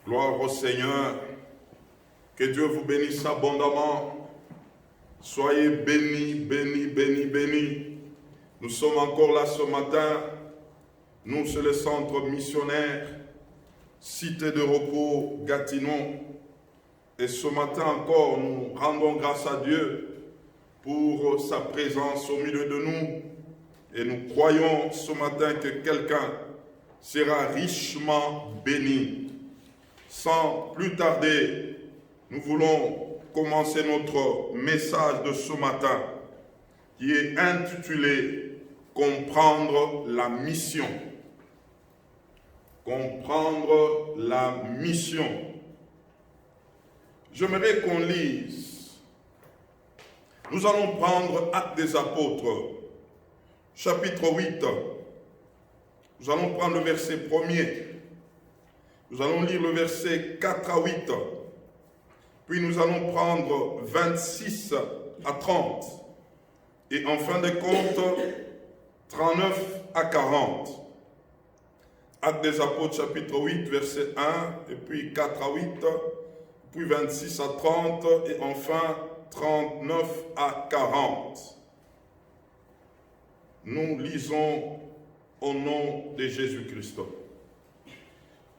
Gloire au Seigneur. Que Dieu vous bénisse abondamment. Soyez bénis, bénis, bénis, bénis. Nous sommes encore là ce matin. Nous, c'est le centre missionnaire, Cité de repos, Gatineau. Et ce matin encore, nous rendons grâce à Dieu pour sa présence au milieu de nous. Et nous croyons ce matin que quelqu'un sera richement béni. Sans plus tarder, nous voulons commencer notre message de ce matin qui est intitulé « Comprendre la mission ». Comprendre la mission. J'aimerais qu'on lise. Nous allons prendre Actes des Apôtres, chapitre 8. Nous allons prendre le verset 1er. Nous allons lire le verset 4 à 8. Puis nous allons prendre 26 à 30. Et en fin de compte, 39 à 40. Actes des Apôtres, chapitre 8, verset 1, et puis 4 à 8, puis 26 à 30, et enfin 39 à 40. Nous lisons au nom de Jésus-Christ.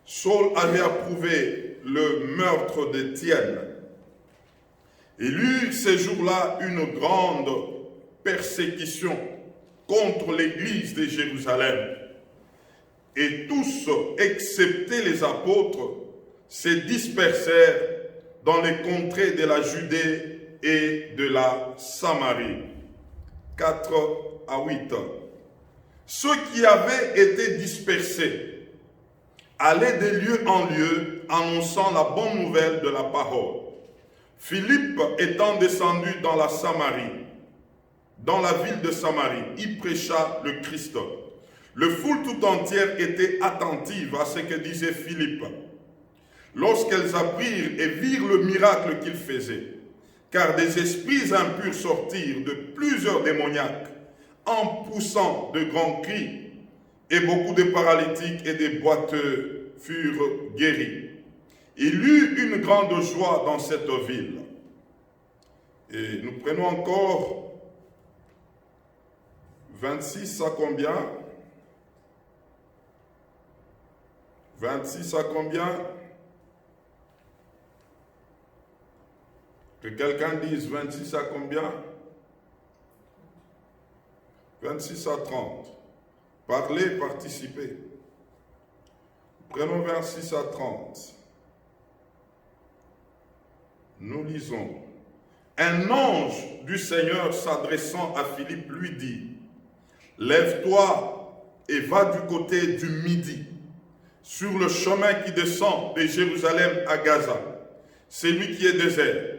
Saul avait approuvé le meurtre d'Étienne. Il eut ces jours-là une grande persécution contre l'église de Jérusalem. Et tous, excepté les apôtres, se dispersèrent dans les contrées de la Judée et de la Samarie. 4 à 8. Ceux qui avaient été dispersés allaient de lieu en lieu, annonçant la bonne nouvelle de la parole. Philippe étant descendu dans la Samarie, dans la ville de Samarie, il prêcha le Christ. Le foule tout entière était attentive à ce que disait Philippe, lorsqu'elles apprirent et virent le miracle qu'il faisait, car des esprits impurs sortirent de plusieurs démoniaques, en poussant de grands cris, et beaucoup de paralytiques et des boiteux furent guéris. Il eut une grande joie dans cette ville. Et nous prenons encore 26 à combien? 26 à combien? Que quelqu'un dise 26 à combien? 26 à 30. Parlez, participez. Prenons 26 à 30. Nous lisons. Un ange du Seigneur s'adressant à Philippe lui dit, « Lève-toi et va du côté du midi, sur le chemin qui descend de Jérusalem à Gaza, celui qui est désert. »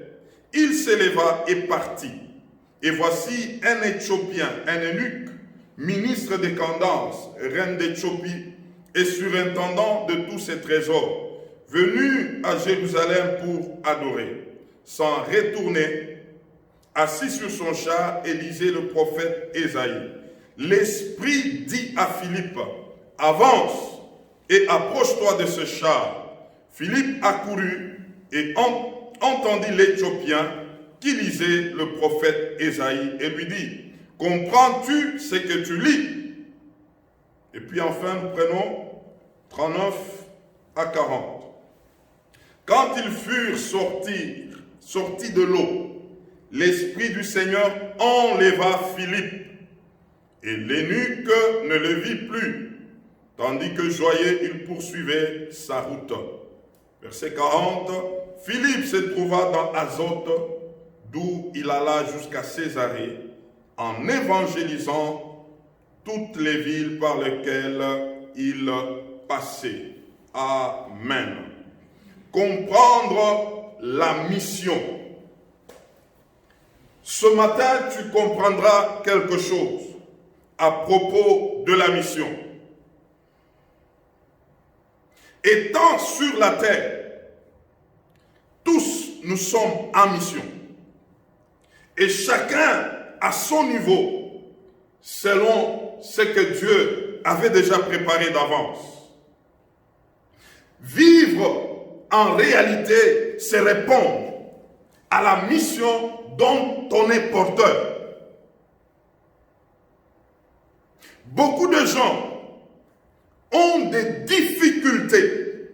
Il s'éleva et partit. Et voici un Éthiopien, un eunuque, ministre de Candace, reine d'Éthiopie, et surintendant de tous ses trésors, venu à Jérusalem pour adorer. S'en retourner, assis sur son char, et lisait le prophète Ésaïe. L'Esprit dit à Philippe, « Avance et approche-toi de ce char. » Philippe accourut et entendit l'Éthiopien qui lisait le prophète Ésaïe et lui dit, « Comprends-tu ce que tu lis ?» Et puis enfin, nous prenons 39 à 40. Quand ils furent sortis de l'eau, l'Esprit du Seigneur enleva Philippe, et l'eunuque ne le vit plus, tandis que joyeux il poursuivait sa route. Verset 40, Philippe se trouva dans Azote, d'où il alla jusqu'à Césarée, en évangélisant toutes les villes par lesquelles il passait. Amen. Comprendre la mission. Ce matin, tu comprendras quelque chose à propos de la mission. Étant sur la terre, tous nous sommes en mission. Et chacun à son niveau, selon ce que Dieu avait déjà préparé d'avance. Vivre en réalité, c'est répondre à la mission dont on est porteur. Beaucoup de gens ont des difficultés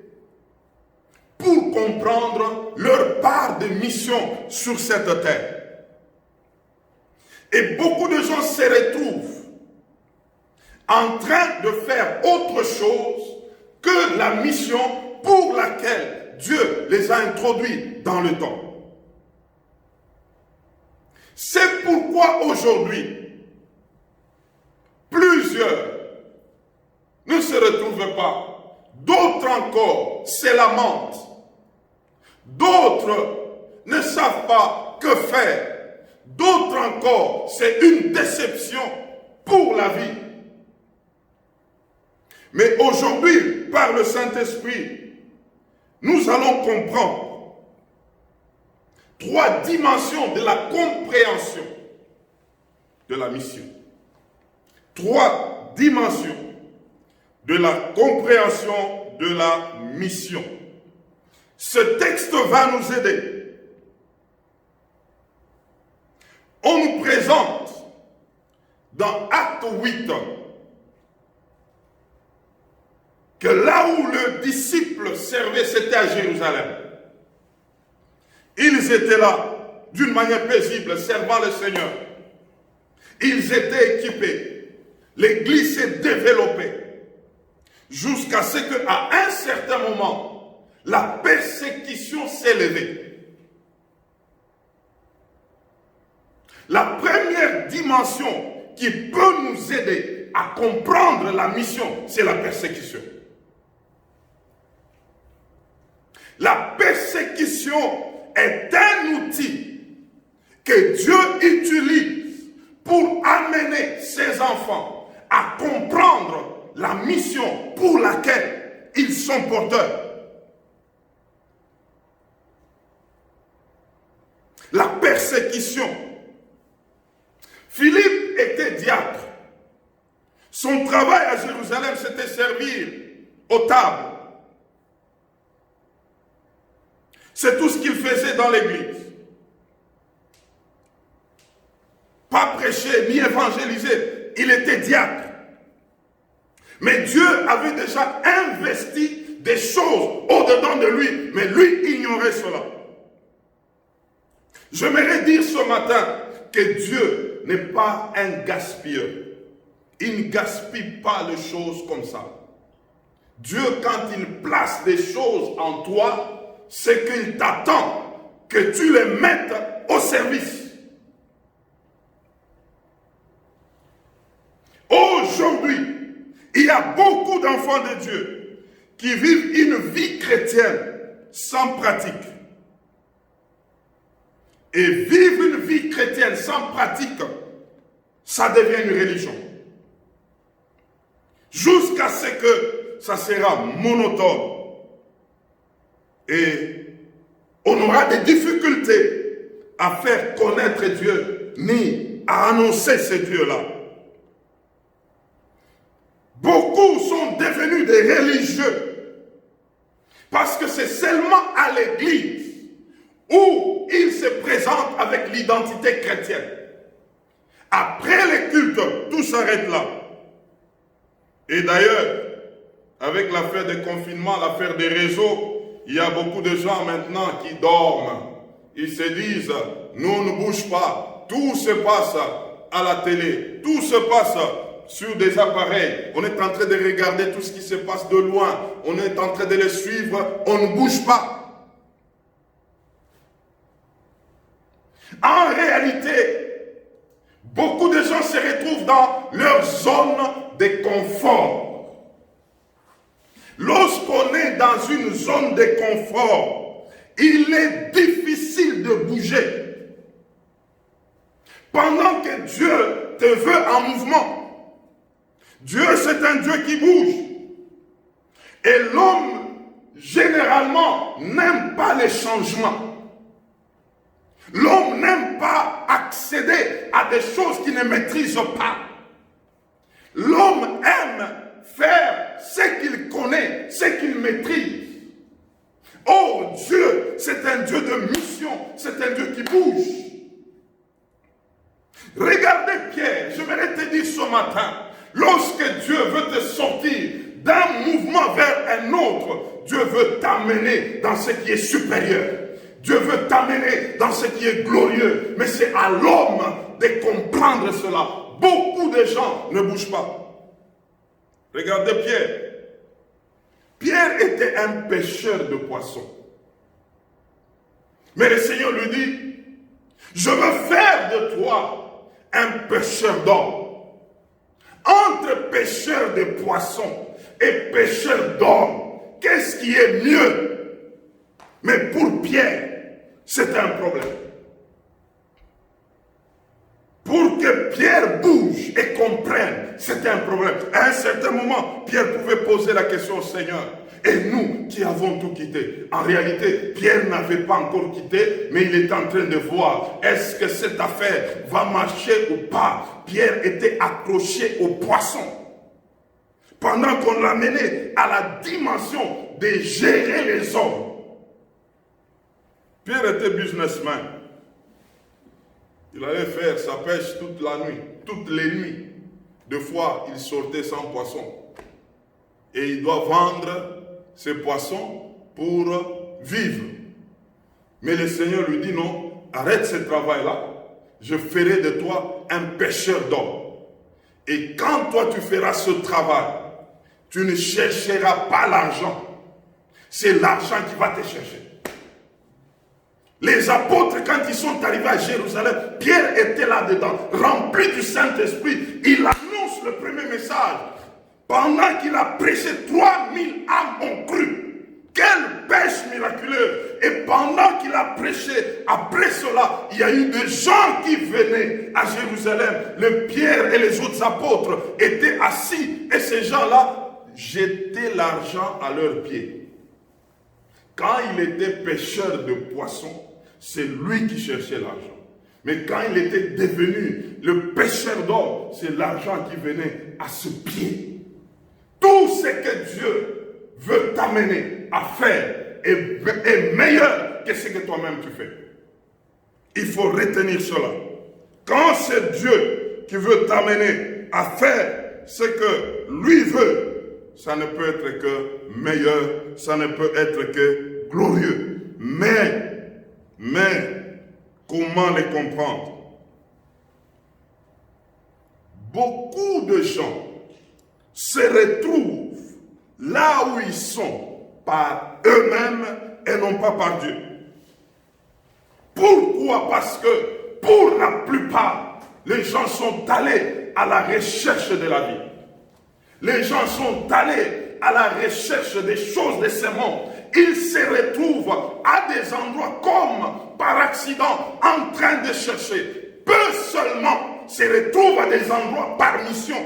pour comprendre leur part de mission sur cette terre. Et beaucoup de gens se retrouvent en train de faire autre chose que la mission pour laquelle Dieu les a introduits dans le temps. C'est pourquoi aujourd'hui, plusieurs ne se retrouvent pas. D'autres encore se lamentent. D'autres ne savent pas que faire. D'autres encore, c'est une déception pour la vie. Mais aujourd'hui, par le Saint-Esprit, nous allons comprendre 3 dimensions de la compréhension de la mission. 3 dimensions de la compréhension de la mission. Ce texte va nous aider. On nous présente dans Acte 8 que là où le disciple servait, c'était à Jérusalem. Ils étaient là d'une manière paisible, servant le Seigneur. Ils étaient équipés. L'église s'est développée jusqu'à ce qu'à un certain moment, la persécution s'est levée. La première dimension qui peut nous aider à comprendre la mission, c'est la persécution. La persécution est un outil que Dieu utilise pour amener ses enfants à comprendre la mission pour laquelle ils sont porteurs. La persécution. Philippe était diacre. Son travail à Jérusalem, c'était servir aux tables. C'est tout ce qu'il faisait dans l'église. Pas prêcher, ni évangéliser. Il était diacre. Mais Dieu avait déjà investi des choses au-dedans de lui. Mais lui ignorait cela. J'aimerais dire ce matin que Dieu n'est pas un gaspilleur. Il ne gaspille pas les choses comme ça. Dieu, quand il place des choses en toi, c'est qu'il t'attend que tu les mettes au service. Aujourd'hui, il y a beaucoup d'enfants de Dieu qui vivent une vie chrétienne sans pratique. Et vivre une vie chrétienne sans pratique, ça devient une religion. Jusqu'à ce que ça sera monotone. Et on aura des difficultés à faire connaître Dieu, ni à annoncer ce Dieu-là. Beaucoup sont devenus des religieux parce que c'est seulement à l'église où ils se présentent avec l'identité chrétienne. Après les cultes, tout s'arrête là. Et d'ailleurs, avec l'affaire des confinements, l'affaire des réseaux, il y a beaucoup de gens maintenant qui dorment. Ils se disent, nous ne bouge pas. Tout se passe à la télé. Tout se passe sur des appareils. On est en train de regarder tout ce qui se passe de loin. On est en train de les suivre. On ne bouge pas. En réalité, beaucoup de gens se retrouvent dans leur zone de confort. Lorsqu'on est dans une zone de confort, il est difficile de bouger. Pendant que Dieu te veut en mouvement. Dieu, c'est un Dieu qui bouge. Et l'homme, généralement, n'aime pas les changements. L'homme n'aime pas accéder à des choses qu'il ne maîtrise pas. L'homme aime faire ce qu'il connaît, ce qu'il maîtrise. Oh, c'est un Dieu de mission, c'est un Dieu qui bouge. Regardez Pierre, je voudrais te dire ce matin, lorsque Dieu veut te sortir d'un mouvement vers un autre, Dieu veut t'amener dans ce qui est supérieur. Dieu veut t'amener dans ce qui est glorieux. Mais c'est à l'homme de comprendre cela. Beaucoup de gens ne bougent pas. Regardez Pierre. Pierre était un pêcheur de poissons. Mais le Seigneur lui dit, je veux faire de toi un pêcheur d'hommes. Entre pêcheur de poissons et pêcheur d'hommes, qu'est-ce qui est mieux? Mais pour Pierre, c'était un problème. Pour que Pierre bouge et comprenne, c'était un problème. À un certain moment, Pierre pouvait poser la question au Seigneur. Et nous qui avons tout quitté, en réalité, Pierre n'avait pas encore quitté, mais il est en train de voir, est-ce que cette affaire va marcher ou pas? Pierre était accroché au poisson. Pendant qu'on l'a mené à la dimension de gérer les hommes. Pierre était businessman. Il allait faire sa pêche toute la nuit, toutes les nuits. Deux fois, il sortait sans poisson. Et il doit vendre ses poissons pour vivre. Mais le Seigneur lui dit non, arrête ce travail-là. Je ferai de toi un pêcheur d'hommes. Et quand toi tu feras ce travail, tu ne chercheras pas l'argent. C'est l'argent qui va te chercher. Les apôtres, quand ils sont arrivés à Jérusalem, Pierre était là-dedans, rempli du Saint-Esprit. Il annonce le premier message. Pendant qu'il a prêché, 3000 âmes ont cru. Quelle pêche miraculeuse! Et pendant qu'il a prêché, après cela, il y a eu des gens qui venaient à Jérusalem. Le Pierre et les autres apôtres étaient assis. Et ces gens-là jetaient l'argent à leurs pieds. Quand il était pêcheur de poissons, c'est lui qui cherchait l'argent. Mais quand il était devenu le pêcheur d'hommes, c'est l'argent qui venait à ses pieds. Tout ce que Dieu veut t'amener à faire est meilleur que ce que toi-même tu fais. Il faut retenir cela. Quand c'est Dieu qui veut t'amener à faire ce que lui veut, ça ne peut être que meilleur, ça ne peut être que glorieux. Mais, comment les comprendre? Beaucoup de gens se retrouvent là où ils sont par eux-mêmes et non pas par Dieu. Pourquoi? Parce que pour la plupart, les gens sont allés à la recherche de la vie. Les gens sont allés à la recherche des choses de ce monde. Ils se retrouvent à des endroits comme par accident en train de chercher. Peu seulement se retrouvent à des endroits par mission.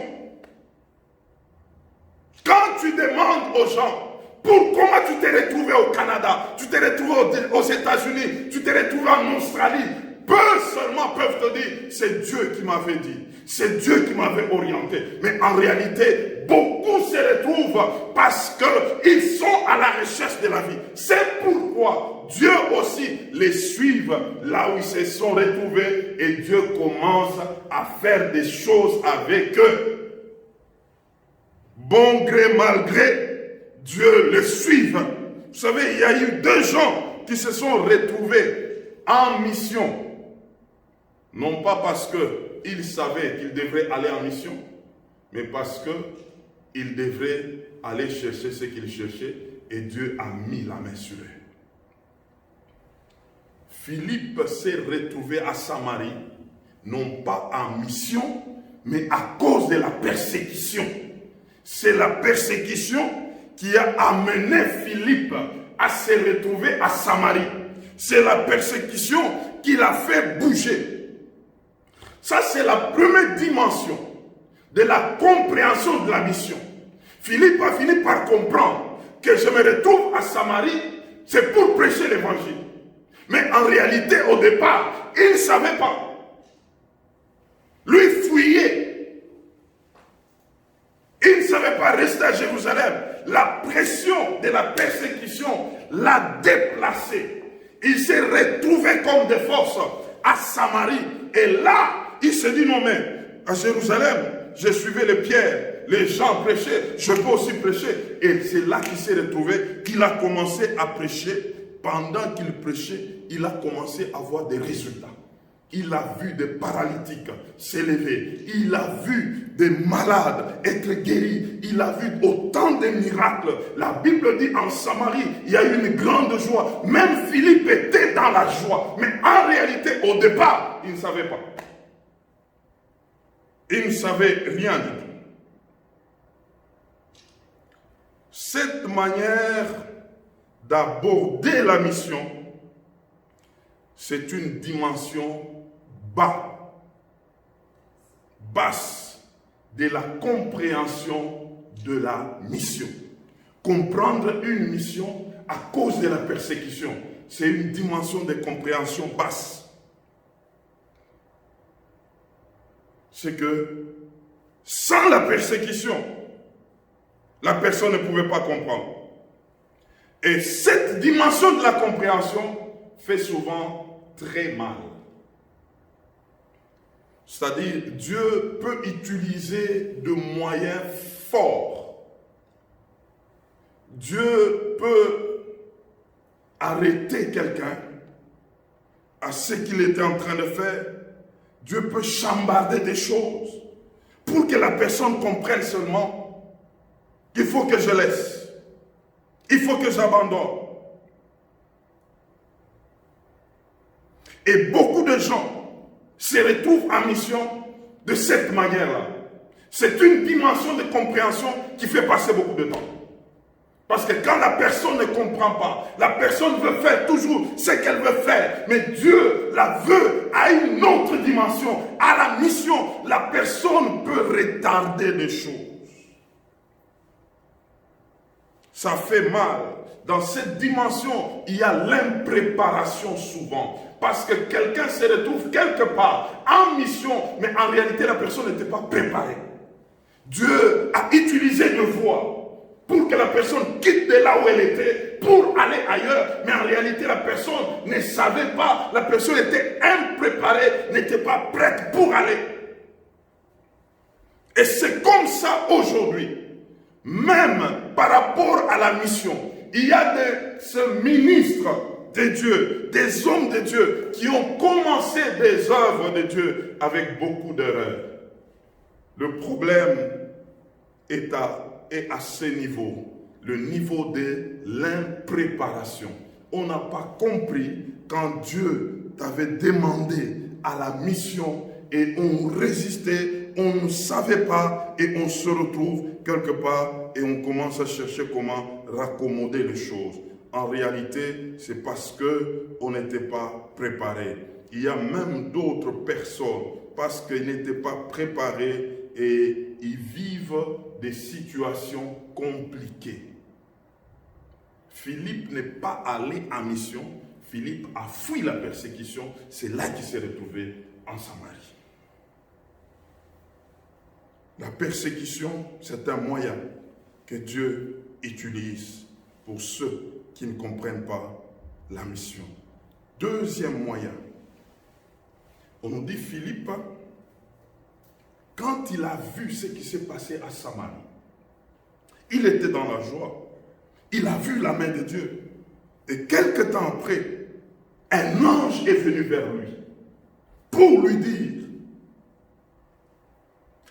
Quand tu demandes aux gens, comment tu t'es retrouvé au Canada, tu t'es retrouvé aux États-Unis, tu t'es retrouvé en Australie, peu seulement peuvent te dire, c'est Dieu qui m'avait dit, c'est Dieu qui m'avait orienté. Mais en réalité, beaucoup se retrouvent parce qu'ils sont à la recherche de la vie. C'est pourquoi Dieu aussi les suit là où ils se sont retrouvés et Dieu commence à faire des choses avec eux. Bon gré, mal gré, Dieu le suit. Vous savez, il y a eu 2 gens qui se sont retrouvés en mission. Non pas parce qu'ils savaient qu'ils devraient aller en mission, mais parce qu'ils devraient aller chercher ce qu'ils cherchaient et Dieu a mis la main sur eux. Philippe s'est retrouvé à Samarie, non pas en mission, mais à cause de la persécution. C'est la persécution qui a amené Philippe à se retrouver à Samarie. C'est la persécution qui l'a fait bouger. Ça, c'est la première dimension de la compréhension de la mission. Philippe a fini par comprendre que je me retrouve à Samarie, c'est pour prêcher l'évangile. Mais en réalité, au départ, il ne savait pas. Lui fuyait. Il ne savait pas rester à Jérusalem. La pression de la persécution l'a déplacé. Il s'est retrouvé comme des forces à Samarie. Et là, il se dit, non mais, à Jérusalem, je suivais les pierres, les gens prêchaient, je peux aussi prêcher. Et c'est là qu'il s'est retrouvé, qu'il a commencé à prêcher. Pendant qu'il prêchait, il a commencé à avoir des résultats. Il a vu des paralytiques s'élever. Il a vu des malades être guéris. Il a vu autant de miracles. La Bible dit en Samarie, il y a eu une grande joie. Même Philippe était dans la joie. Mais en réalité, au départ, il ne savait pas. Il ne savait rien du tout. Cette manière d'aborder la mission, c'est une dimension basse de la compréhension de la mission. Comprendre une mission à cause de la persécution, c'est une dimension de compréhension basse. C'est que sans la persécution, la personne ne pouvait pas comprendre. Et cette dimension de la compréhension fait souvent très mal. C'est-à-dire, Dieu peut utiliser de moyens forts. Dieu peut arrêter quelqu'un à ce qu'il était en train de faire. Dieu peut chambarder des choses pour que la personne comprenne seulement qu'il faut que je laisse. Il faut que j'abandonne. Et beaucoup de gens se retrouvent en mission de cette manière-là. C'est une dimension de compréhension qui fait passer beaucoup de temps. Parce que quand la personne ne comprend pas, la personne veut faire toujours ce qu'elle veut faire. Mais Dieu la veut à une autre dimension. À la mission, la personne peut retarder des choses. Ça fait mal. Dans cette dimension, il y a l'impréparation souvent. Parce que quelqu'un se retrouve quelque part en mission, mais en réalité, la personne n'était pas préparée. Dieu a utilisé une voie pour que la personne quitte de là où elle était pour aller ailleurs. Mais en réalité, la personne ne savait pas. La personne était impréparée, n'était pas prête pour aller. Et c'est comme ça aujourd'hui. Même par rapport à la mission, il y a des ministres de Dieu, des hommes de Dieu qui ont commencé des œuvres de Dieu avec beaucoup d'erreurs. Le problème est à ce niveau, le niveau de l'impréparation. On n'a pas compris quand Dieu t'avait demandé à la mission et on résistait, on ne savait pas et on se retrouve quelque part et on commence à chercher comment raccommoder les choses. En réalité, c'est parce qu'on n'était pas préparé. Il y a même d'autres personnes, parce qu'ils n'étaient pas préparés et ils vivent des situations compliquées. Philippe n'est pas allé en mission. Philippe a fui la persécution. C'est là qu'il s'est retrouvé en Samarie. La persécution, c'est un moyen que Dieu utilise pour ceux qui ne comprennent pas la mission. Deuxième moyen, on nous dit Philippe, quand il a vu ce qui s'est passé à Samarie, il était dans la joie. Il a vu la main de Dieu. Et quelque temps après, un ange est venu vers lui pour lui dire,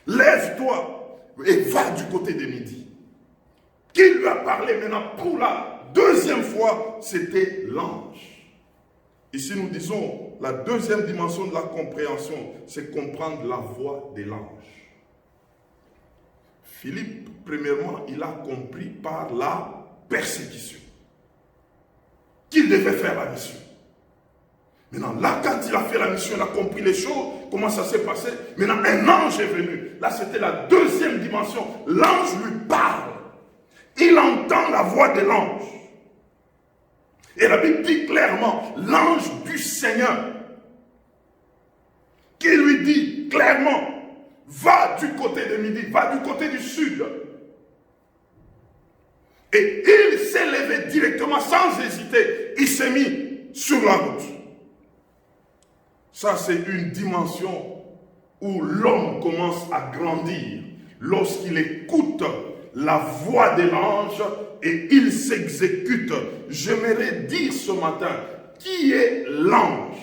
lève-toi et va du côté de Midi. Qui lui a parlé maintenant pour la deuxième fois, c'était l'ange. Ici nous disons, la deuxième dimension de la compréhension, c'est comprendre la voix de l'ange. Philippe, premièrement, il a compris par la persécution qu'il devait faire la mission. Maintenant, là, quand il a fait la mission, il a compris les choses, comment ça s'est passé. Maintenant, un ange est venu. Là, c'était la deuxième dimension. L'ange lui parle. Il entend la voix de l'ange. Et la Bible dit clairement, l'ange du Seigneur, qui lui dit clairement, va du côté de Midi, va du côté du sud. Et il s'est levé directement sans hésiter. Il s'est mis sur la route. Ça, c'est une dimension où l'homme commence à grandir lorsqu'il écoute la voix de l'ange et il s'exécute. J'aimerais dire ce matin, qui est l'ange?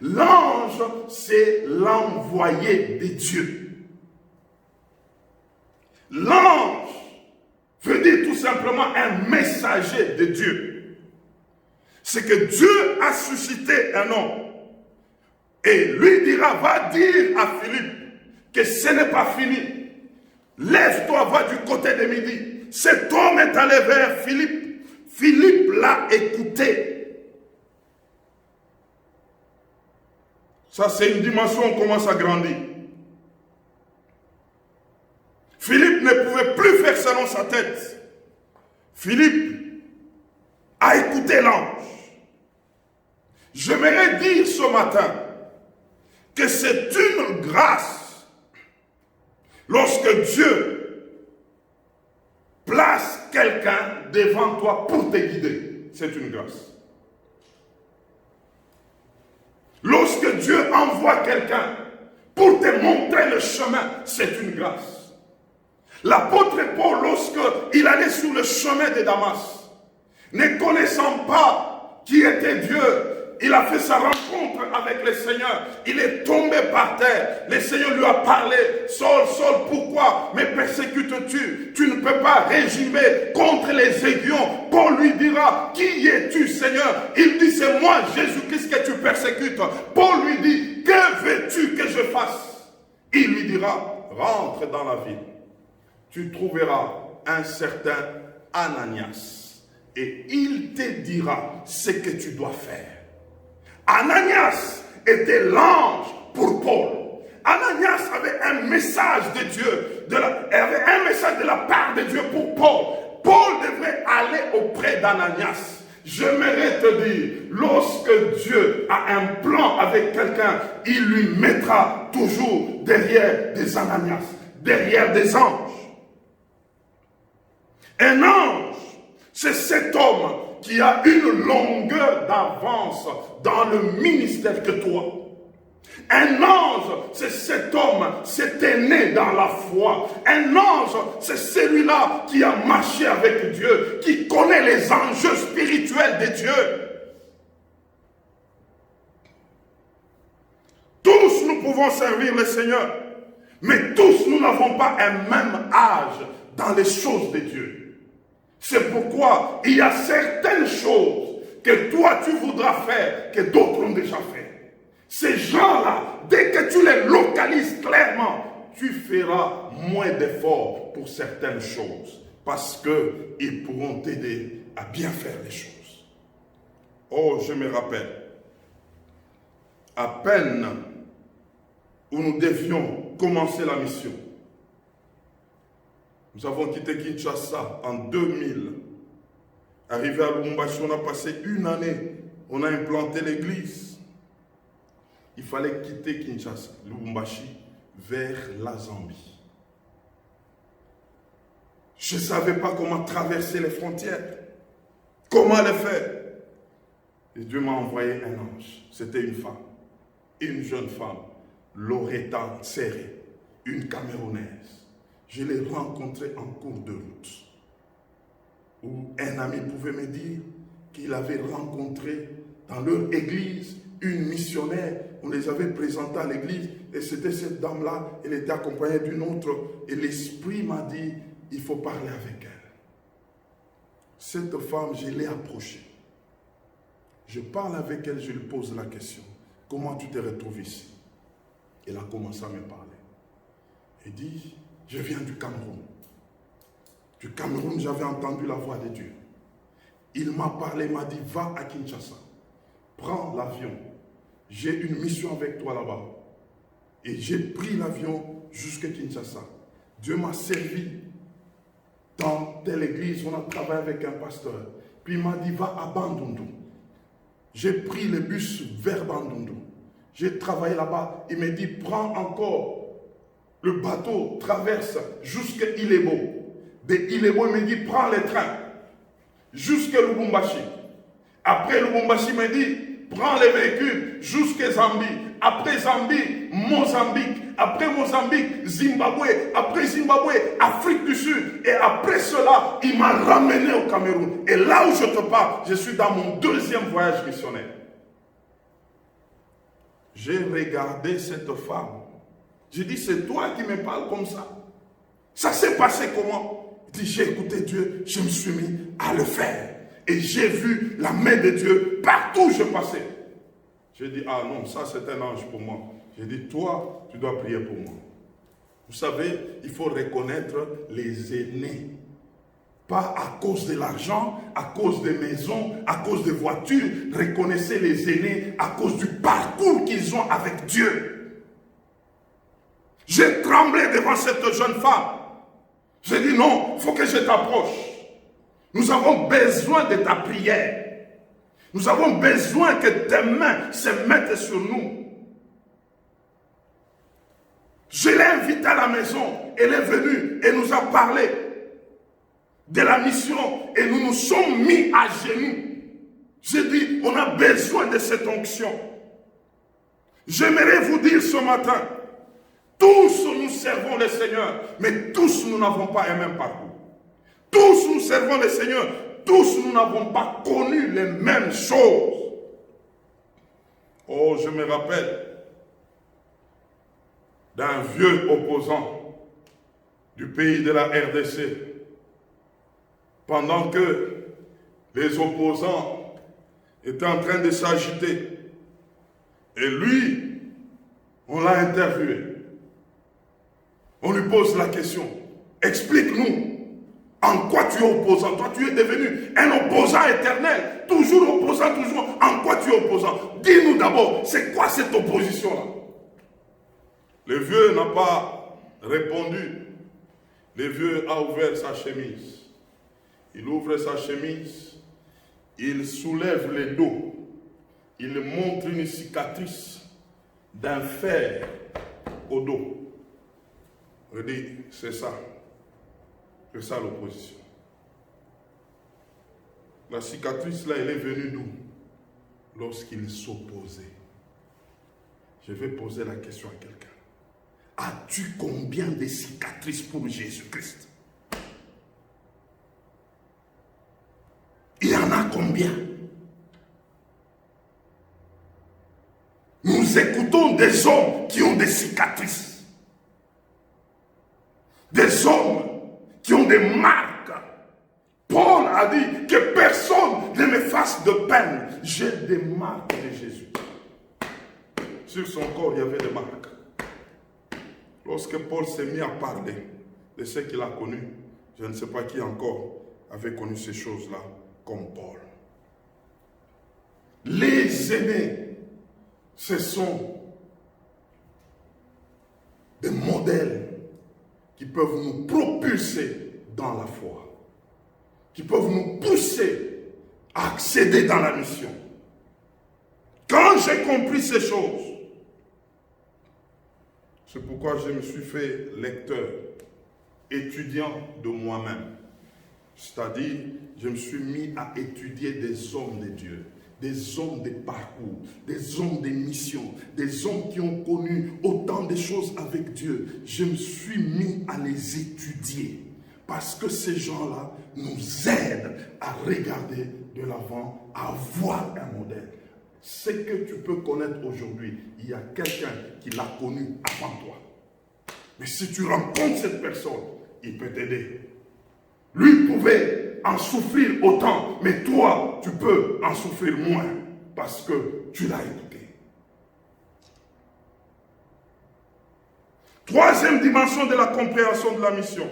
L'ange, c'est l'envoyé de Dieu. L'ange veut dire tout simplement un messager de Dieu. C'est que Dieu a suscité un homme. Et lui dira, va dire à Philippe que ce n'est pas fini. Lève-toi, va du côté de midi. Cet homme est allé vers Philippe. Philippe l'a écouté. Ça, c'est une dimension où on commence à grandir. Philippe ne pouvait plus faire ça dans sa tête. Philippe a écouté l'ange. J'aimerais dire ce matin que c'est une grâce lorsque Dieu place quelqu'un devant toi pour te guider. C'est une grâce. Lorsque Dieu envoie quelqu'un pour te montrer le chemin, c'est une grâce. L'apôtre Paul, lorsqu'il allait sur le chemin de Damas, ne connaissant pas qui était Dieu, il a fait sa rencontre avec le Seigneur. Il est tombé par terre. Le Seigneur lui a parlé. Saul, Saul, pourquoi me persécutes-tu? Tu ne peux pas régimer contre les aiguillons. Paul lui dira, qui es-tu, Seigneur? Il dit, c'est moi, Jésus-Christ, que tu persécutes. Paul lui dit, que veux-tu que je fasse? Il lui dira, rentre dans la ville. Tu trouveras un certain Ananias. Et il te dira ce que tu dois faire. Ananias était l'ange pour Paul. Ananias avait un message de Dieu, avait un message de la part de Dieu pour Paul. Paul devrait aller auprès d'Ananias. J'aimerais te dire, lorsque Dieu a un plan avec quelqu'un, il lui mettra toujours derrière des Ananias, derrière des anges. Un ange, c'est cet homme qui a une longueur d'avance dans le ministère que toi. Un ange, c'est cet homme, c'était né dans la foi. Un ange, c'est celui-là qui a marché avec Dieu, qui connaît les enjeux spirituels de Dieu. Tous nous pouvons servir le Seigneur, mais tous nous n'avons pas un même âge dans les choses de Dieu. C'est pourquoi il y a certaines choses que toi tu voudras faire que d'autres ont déjà fait. Ces gens-là, dès que tu les localises clairement, tu feras moins d'efforts pour certaines choses parce qu'ils pourront t'aider à bien faire les choses. Oh, je me rappelle, à peine où nous devions commencer la mission, nous avons quitté Kinshasa en 2000. Arrivé à Lubumbashi, on a passé une année. On a implanté l'église. Il fallait quitter Kinshasa, Lubumbashi, vers la Zambie. Je ne savais pas comment traverser les frontières. Comment le faire? Et Dieu m'a envoyé un ange. C'était une femme. Une jeune femme. Loretta Serré. Une Camerounaise. Je l'ai rencontré en cours de route, où un ami pouvait me dire qu'il avait rencontré dans leur église une missionnaire. On les avait présentés à l'église et c'était cette dame-là, elle était accompagnée d'une autre et l'esprit m'a dit, il faut parler avec elle. Cette femme, je l'ai approchée. Je parle avec elle, je lui pose la question, comment tu te retrouves ici? Elle a commencé à me parler. Elle dit, je viens du Cameroun. Du Cameroun, j'avais entendu la voix de Dieu. Il m'a parlé, m'a dit, va à Kinshasa. Prends l'avion. J'ai une mission avec toi là-bas. Et j'ai pris l'avion jusqu'à Kinshasa. Dieu m'a servi dans telle église. On a travaillé avec un pasteur. Puis il m'a dit, va à Bandundu. J'ai pris le bus vers Bandundu. J'ai travaillé là-bas. Il m'a dit, prends encore le bateau, traverse jusqu'à Ilebo. De Ilebo, il me dit, prends le train jusqu'à Lubumbashi. Après Lubumbashi, il m'a dit, prends les véhicules jusqu'à Zambie. Après Zambie, Mozambique. Après Mozambique, Zimbabwe. Après Zimbabwe, Afrique du Sud. Et après cela, il m'a ramené au Cameroun. Et là où je te parle, je suis dans mon deuxième voyage missionnaire. J'ai regardé cette femme. J'ai dit, c'est toi qui me parles comme ça. Ça s'est passé comment? Il dit, j'ai écouté Dieu, je me suis mis à le faire. Et j'ai vu la main de Dieu partout où je passais. J'ai dit, ah non, ça c'est un ange pour moi. J'ai dit, toi, tu dois prier pour moi. Vous savez, il faut reconnaître les aînés. Pas à cause de l'argent, à cause des maisons, à cause des voitures. Reconnaissez les aînés à cause du parcours qu'ils ont avec Dieu. J'ai tremblé devant cette jeune femme. J'ai dit, non, il faut que je t'approche. Nous avons besoin de ta prière. Nous avons besoin que tes mains se mettent sur nous. Je l'ai invitée à la maison. Elle est venue et nous a parlé de la mission. Et nous nous sommes mis à genoux. J'ai dit, on a besoin de cette onction. J'aimerais vous dire ce matin, tous nous servons le Seigneur, mais tous nous n'avons pas un même parcours. Tous nous servons le Seigneur, tous nous n'avons pas connu les mêmes choses. Oh, je me rappelle d'un vieux opposant du pays de la RDC. Pendant que les opposants étaient en train de s'agiter, et lui, on l'a interviewé. On lui pose la question, explique-nous. En quoi tu es opposant? Toi, tu es devenu un opposant éternel. Toujours opposant, toujours. En quoi tu es opposant? Dis-nous d'abord, c'est quoi cette opposition-là? Le vieux n'a pas répondu. Le vieux a ouvert sa chemise. Il ouvre sa chemise. Il soulève le dos. Il montre une cicatrice d'un fer au dos. Il dit, c'est ça. C'est ça l'opposition. La cicatrice là, elle est venue d'où? Lorsqu'il s'opposait. Je vais poser la question à quelqu'un. As-tu combien de cicatrices pour Jésus-Christ? Il y en a combien? Nous écoutons des hommes qui ont des cicatrices. Des hommes qui ont des marques. Paul a dit que personne ne me fasse de peine. J'ai des marques de Jésus. Sur son corps, il y avait des marques. Lorsque Paul s'est mis à parler de ce qu'il a connu, je ne sais pas qui encore avait connu ces choses-là comme Paul. Les aînés, ce sont des modèles qui peuvent nous propulser dans la foi, qui peuvent nous pousser à accéder dans la mission. Quand j'ai compris ces choses, c'est pourquoi je me suis fait lecteur, étudiant de moi-même. C'est-à-dire, je me suis mis à étudier des hommes de Dieu, des hommes de parcours, des hommes de mission, des hommes qui ont connu autant de choses avec Dieu. Je me suis mis à les étudier parce que ces gens-là nous aident à regarder de l'avant, à voir un modèle. Ce que tu peux connaître aujourd'hui, il y a quelqu'un qui l'a connu avant toi. Mais si tu rencontres cette personne, il peut t'aider. Lui pouvait en souffrir autant, mais toi, tu peux en souffrir moins parce que tu l'as écouté. Troisième dimension de la compréhension de la mission.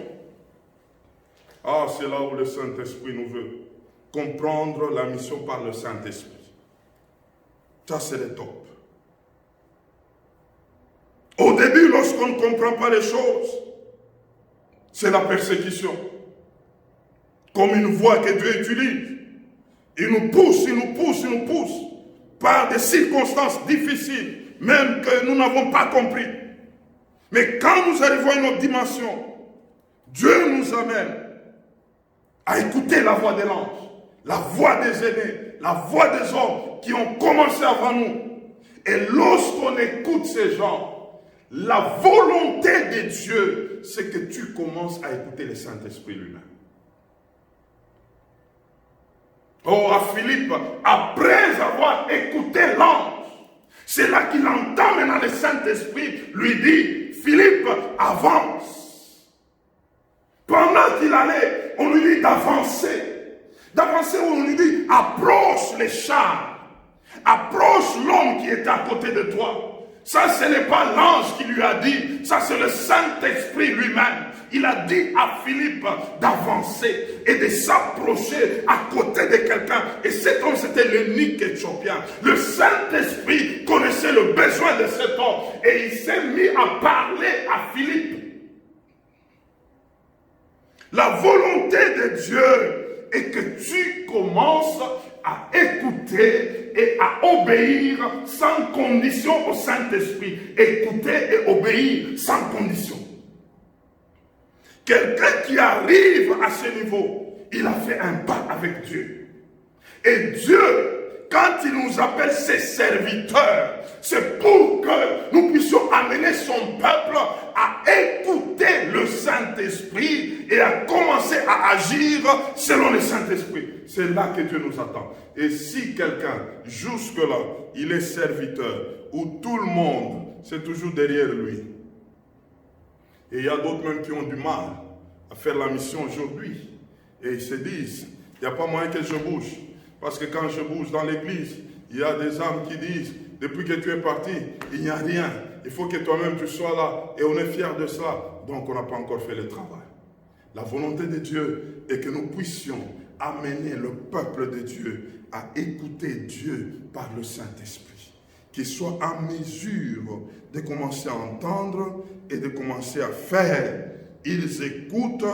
Ah, c'est là où le Saint-Esprit nous veut. Comprendre la mission par le Saint-Esprit. Ça, c'est le top. Au début, lorsqu'on ne comprend pas les choses, c'est la persécution. Comme une voie que Dieu utilise. Il nous pousse, il nous pousse, il nous pousse. Par des circonstances difficiles, même que nous n'avons pas compris. Mais quand nous arrivons à une autre dimension, Dieu nous amène à écouter la voix de l'ange. la voix des aînés, la voix des hommes qui ont commencé avant nous. Et lorsqu'on écoute ces gens, la volonté de Dieu, c'est que tu commences à écouter le Saint-Esprit lui-même. Oh, à Philippe, après avoir écouté l'ange, c'est là qu'il entend maintenant le Saint-Esprit lui dit, Philippe, avance. Pendant qu'il allait, on lui dit d'avancer. D'avancer, on lui dit, approche les chars. Approche l'homme qui est à côté de toi. Ça, ce n'est pas l'ange qui lui a dit. Ça, c'est le Saint-Esprit lui-même. Il a dit à Philippe d'avancer et de s'approcher à côté de quelqu'un. Et cet homme, c'était l'eunuque éthiopien. Le Saint-Esprit connaissait le besoin de cet homme. Et il s'est mis à parler à Philippe. La volonté de Dieu est que tu commences à écouter et à obéir sans condition au Saint-Esprit. Écouter et obéir sans condition. Quelqu'un qui arrive à ce niveau, il a fait un pas avec Dieu. Et Dieu, quand il nous appelle ses serviteurs, c'est pour que nous puissions amener son peuple à écouter le Saint-Esprit et à commencer à agir selon le Saint-Esprit. C'est là que Dieu nous attend. Et si quelqu'un, jusque-là, il est serviteur, où tout le monde, c'est toujours derrière lui. Et il y a d'autres même qui ont du mal à faire la mission aujourd'hui. Et ils se disent, il n'y a pas moyen que je bouge. Parce que quand je bouge dans l'église, il y a des âmes qui disent, depuis que tu es parti, il n'y a rien. Il faut que toi-même tu sois là. Et on est fiers de ça. Donc on n'a pas encore fait le travail. La volonté de Dieu est que nous puissions amener le peuple de Dieu à écouter Dieu par le Saint-Esprit. Qu'il soit en mesure de commencer à entendre et de commencer à faire. Ils écoutent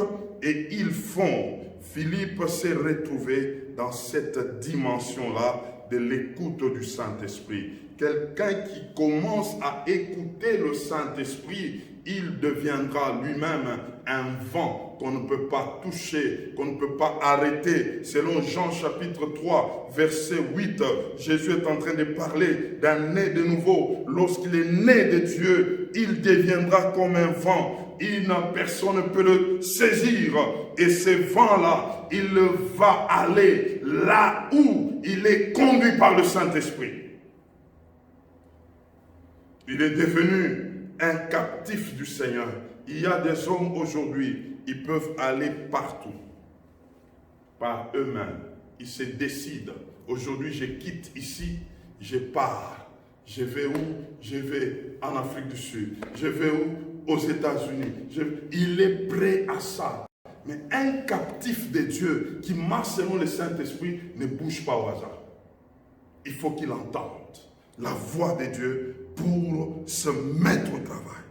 et ils font. Philippe s'est retrouvé dans cette dimension-là de l'écoute du Saint-Esprit. Quelqu'un qui commence à écouter le Saint-Esprit, il deviendra lui-même un vent qu'on ne peut pas toucher, qu'on ne peut pas arrêter. Selon Jean chapitre 3, verset 8, Jésus est en train de parler d'un né de nouveau. Lorsqu'il est né de Dieu, il deviendra comme un vent. Personne ne peut le saisir. Et ce vent-là, il va aller là où il est conduit par le Saint-Esprit. Il est devenu un captif du Seigneur. Il y a des hommes aujourd'hui, ils peuvent aller partout, par eux-mêmes. Ils se décident. Aujourd'hui, je quitte ici, je pars. Je vais où? Je vais en Afrique du Sud. Je vais où? Aux États-Unis. Il est prêt à ça. Mais un captif de Dieu qui marche selon le Saint-Esprit ne bouge pas au hasard. Il faut qu'il entende la voix de Dieu pour se mettre au travail.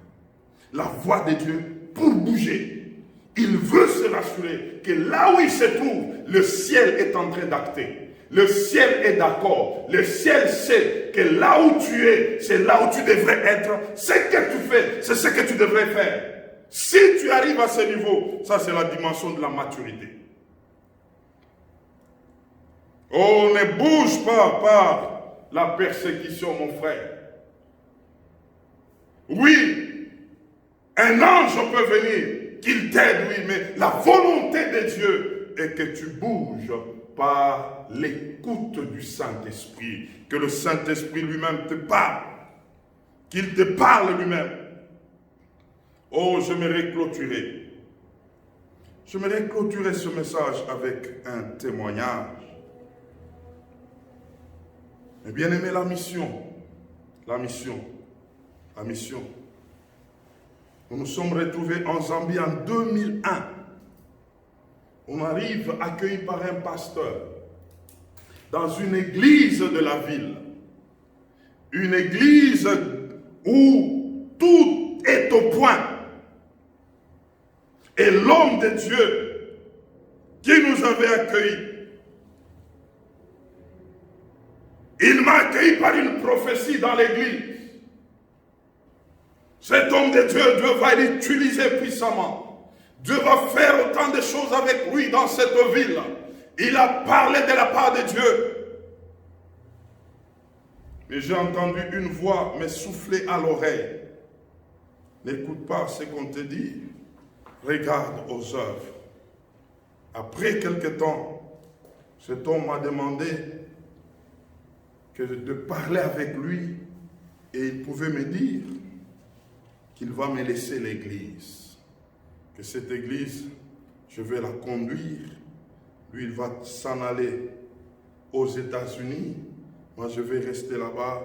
La voix de Dieu pour bouger. Il veut se rassurer que là où il se trouve, le ciel est en train d'acter. Le ciel est d'accord. Le ciel sait que là où tu es, c'est là où tu devrais être. Ce que tu fais, c'est ce que tu devrais faire. Si tu arrives à ce niveau, ça c'est la dimension de la maturité. Oh, ne bouge pas par la persécution, mon frère. Oui, un ange peut venir, qu'il t'aide, oui, mais la volonté de Dieu est que tu bouges par l'écoute du Saint-Esprit. Que le Saint-Esprit lui-même te parle. Qu'il te parle lui-même. Oh, j'aimerais clôturer. J'aimerais clôturer ce message avec un témoignage. Mais bien aimé, la mission. Nous nous sommes retrouvés en Zambie en 2001. On arrive accueillis par un pasteur dans une église de la ville. Une église où tout est au point. Et l'homme de Dieu qui nous avait accueillis, il m'a accueilli par une prophétie dans l'église. Cet homme de Dieu, Dieu va l'utiliser puissamment. Dieu va faire autant de choses avec lui dans cette ville. Il a parlé de la part de Dieu. Mais j'ai entendu une voix me souffler à l'oreille. N'écoute pas ce qu'on te dit. Regarde aux œuvres. Après quelque temps, cet homme m'a demandé de parler avec lui et il pouvait me dire qu'il va me laisser l'église. Que cette église, je vais la conduire. Lui, il va s'en aller aux États-Unis. Moi, je vais rester là-bas,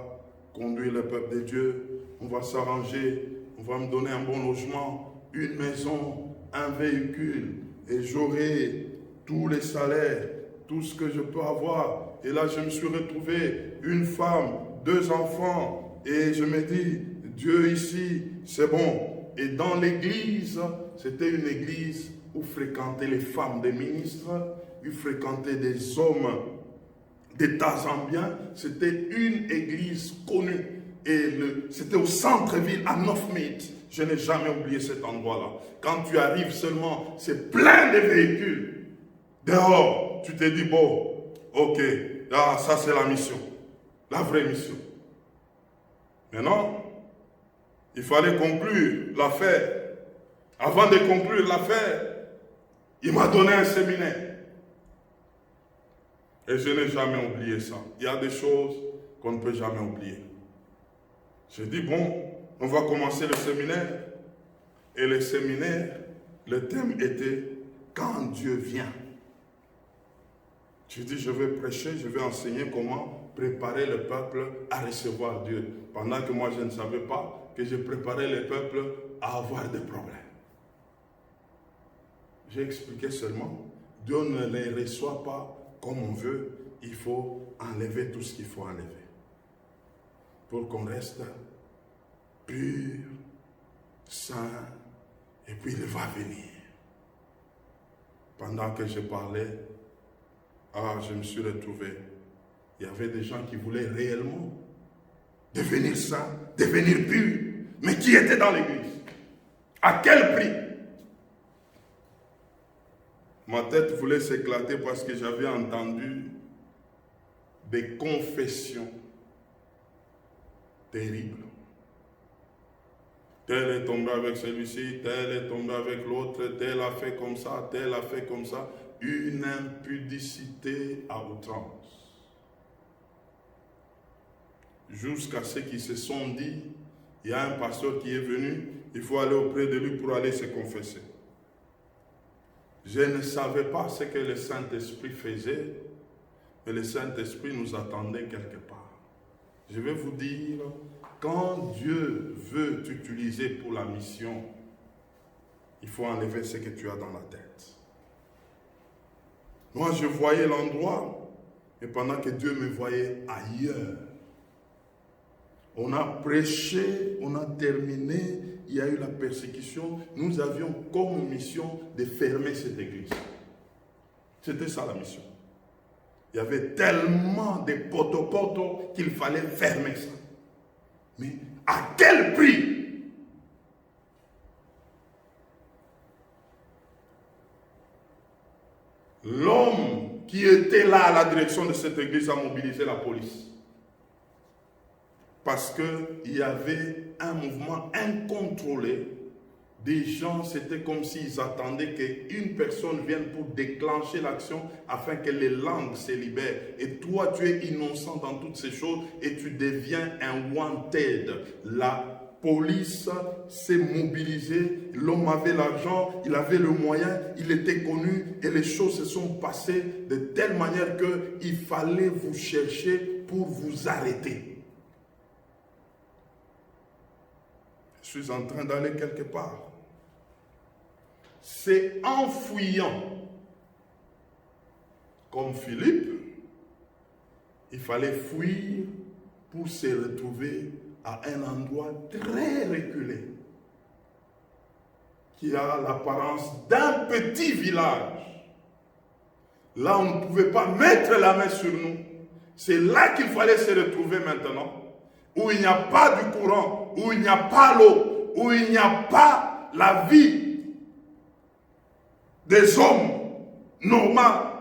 conduire le peuple de Dieu. On va s'arranger. On va me donner un bon logement, une maison, un véhicule. Et j'aurai tous les salaires, tout ce que je peux avoir. Et là, je me suis retrouvé une femme, 2 enfants. Et je me dis, Dieu ici, c'est bon. Et dans l'église, c'était une église où fréquentaient les femmes des ministres, où fréquentaient des hommes d'État zambien. C'était une église connue. Et c'était au centre-ville, à Northmead. Je n'ai jamais oublié cet endroit-là. Quand tu arrives seulement, c'est plein de véhicules. Dehors, tu te dis, bon, ok, là, ça c'est la mission. La vraie mission. Maintenant, il fallait conclure l'affaire. Avant de conclure l'affaire, il m'a donné un séminaire. Et je n'ai jamais oublié ça. Il y a des choses qu'on ne peut jamais oublier. J'ai dit, bon, on va commencer le séminaire. Et le séminaire, le thème était « Quand Dieu vient ». J'ai dit, je vais prêcher, je vais enseigner comment préparer le peuple à recevoir Dieu. Pendant que moi, je ne savais pas que je préparais le peuple à avoir des problèmes. J'ai expliqué seulement, Dieu ne les reçoit pas comme on veut, il faut enlever tout ce qu'il faut enlever. Pour qu'on reste pur, saint, et puis il va venir. Pendant que je parlais, je me suis retrouvé. Il y avait des gens qui voulaient réellement devenir saints, devenir purs, mais qui étaient dans l'église. À quel prix? Ma tête voulait s'éclater parce que j'avais entendu des confessions terribles. Tel est tombé avec celui-ci, tel est tombé avec l'autre, tel a fait comme ça, tel a fait comme ça. Une impudicité à outrance. Jusqu'à ce qu'ils se sont dit, il y a un pasteur qui est venu, il faut aller auprès de lui pour aller se confesser. Je ne savais pas ce que le Saint-Esprit faisait, mais le Saint-Esprit nous attendait quelque part. Je vais vous dire, quand Dieu veut t'utiliser pour la mission, il faut enlever ce que tu as dans la tête. Moi, je voyais l'endroit, et pendant que Dieu me voyait ailleurs, on a prêché, on a terminé, il y a eu la persécution. Nous avions comme mission de fermer cette église. C'était ça la mission. Il y avait tellement de poteaux qu'il fallait fermer ça. Mais à quel prix? L'homme qui était là à la direction de cette église a mobilisé la police. Parce qu'il y avait un mouvement incontrôlé. Des gens, c'était comme s'ils attendaient qu'une personne vienne pour déclencher l'action afin que les langues se libèrent. Et toi, tu es innocent dans toutes ces choses et tu deviens un wanted. La police s'est mobilisée, l'homme avait l'argent, il avait le moyen, il était connu et les choses se sont passées de telle manière qu'il fallait vous chercher pour vous arrêter. Je suis en train d'aller quelque part. C'est en fuyant, comme Philippe, il fallait fuir pour se retrouver à un endroit très reculé, qui a l'apparence d'un petit village. Là, on ne pouvait pas mettre la main sur nous. C'est là qu'il fallait se retrouver maintenant, où il n'y a pas du courant, où il n'y a pas l'eau, où il n'y a pas la vie des hommes normaux.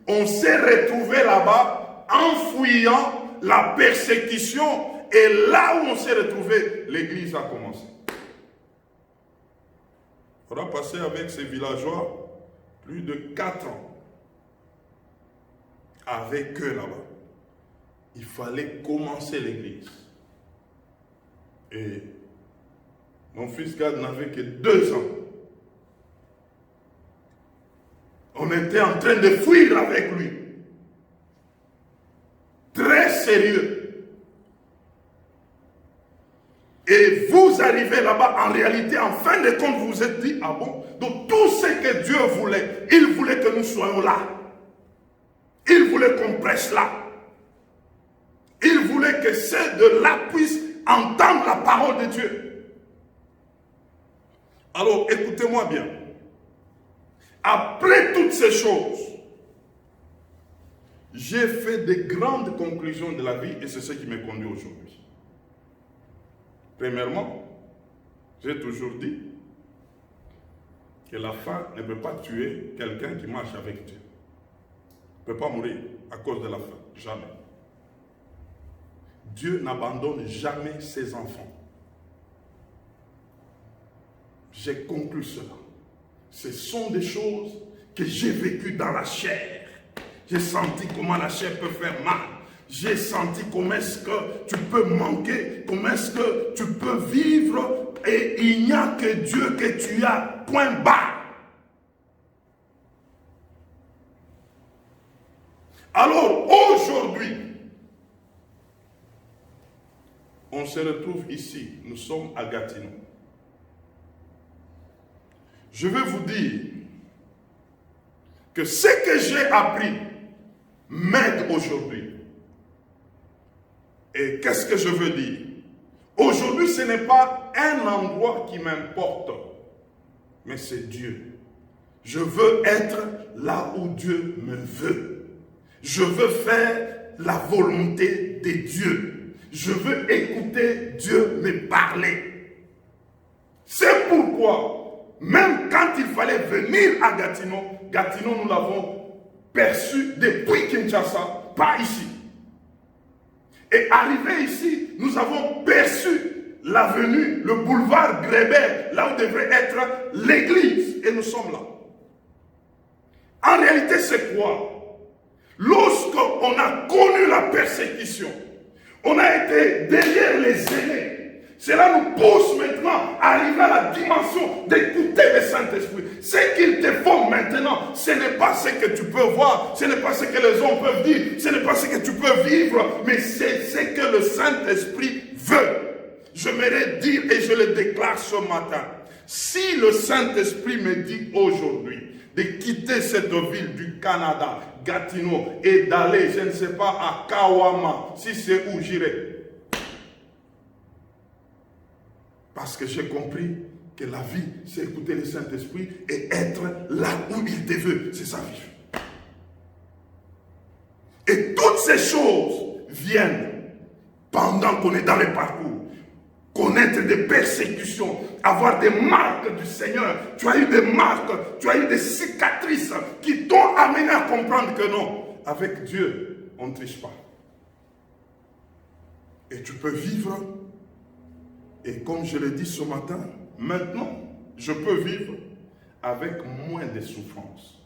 on s'est retrouvé là-bas en fuyant la persécution. Et là où on s'est retrouvé, l'église a commencé. On a passé avec ces villageois plus de 4 ans. Avec eux là-bas. Il fallait commencer l'église. Et mon fils Gad n'avait que 2 ans. On était en train de fuir avec lui. Très sérieux. Et vous arrivez là-bas, en réalité, en fin de compte, vous vous êtes dit, ah bon? Donc tout ce que Dieu voulait, il voulait que nous soyons là. Il voulait qu'on prêche là. Il voulait que ceux de là puissent entendre la parole de Dieu. Alors, écoutez-moi bien. Après toutes ces choses, j'ai fait de grandes conclusions de la vie et c'est ce qui me conduit aujourd'hui. Premièrement, j'ai toujours dit que la faim ne peut pas tuer quelqu'un qui marche avec Dieu. Il ne peut pas mourir à cause de la faim. Jamais. Dieu n'abandonne jamais ses enfants. J'ai conclu cela. Ce sont des choses que j'ai vécues dans la chair. J'ai senti comment la chair peut faire mal. J'ai senti comment est-ce que tu peux manquer, comment est-ce que tu peux vivre et il n'y a que Dieu que tu as, point barre. Alors aujourd'hui, on se retrouve ici, nous sommes à Gatineau. Je vais vous dire que ce que j'ai appris m'aide aujourd'hui. Et qu'est-ce que je veux dire? Aujourd'hui, ce n'est pas un endroit qui m'importe, mais c'est Dieu. Je veux être là où Dieu me veut. Je veux faire la volonté de Dieu. Je veux écouter Dieu me parler. C'est pourquoi, même quand il fallait venir à Gatineau, Gatineau nous l'avons perçu depuis Kinshasa, pas ici. Et arrivé ici, nous avons perçu l'avenue, le boulevard Grébert, là où devrait être l'église. Et nous sommes là. En réalité, c'est quoi? Lorsqu'on a connu la persécution, on a été derrière les aînés. Cela nous pousse maintenant à arriver à la dimension d'écouter le Saint-Esprit. Ce qu'il te faut maintenant, ce n'est pas ce que tu peux voir, ce n'est pas ce que les hommes peuvent dire, ce n'est pas ce que tu peux vivre, mais c'est ce que le Saint-Esprit veut. J'aimerais dire et je le déclare ce matin. Si le Saint-Esprit me dit aujourd'hui de quitter cette ville du Canada, Gatineau, et d'aller, je ne sais pas, à Kawama, si c'est où j'irai. Parce que j'ai compris que la vie, c'est écouter le Saint-Esprit et être là où il te veut. C'est sa vie. Et toutes ces choses viennent pendant qu'on est dans le parcours. Connaître des persécutions, avoir des marques du Seigneur. Tu as eu des marques, tu as eu des cicatrices qui t'ont amené à comprendre que non, avec Dieu, on ne triche pas. Et tu peux vivre. Et comme je l'ai dit ce matin, maintenant, je peux vivre avec moins de souffrance.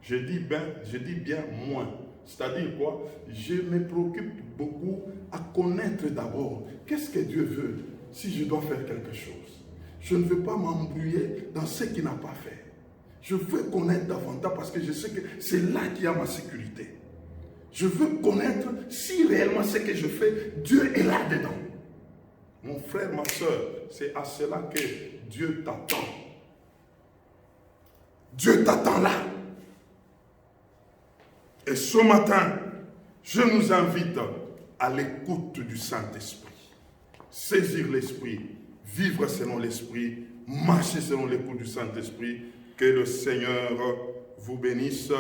Je dis bien moins. C'est-à-dire quoi? Je me préoccupe beaucoup à connaître d'abord qu'est-ce que Dieu veut si je dois faire quelque chose. Je ne veux pas m'embrouiller dans ce qu'il n'a pas fait. Je veux connaître davantage parce que je sais que c'est là qu'il y a ma sécurité. Je veux connaître si réellement ce que je fais, Dieu est là-dedans. Mon frère, ma soeur, c'est à cela que Dieu t'attend. Dieu t'attend là. Et ce matin, je nous invite à l'écoute du Saint-Esprit. Saisir l'Esprit, vivre selon l'Esprit, marcher selon l'écoute du Saint-Esprit. Que le Seigneur vous bénisse.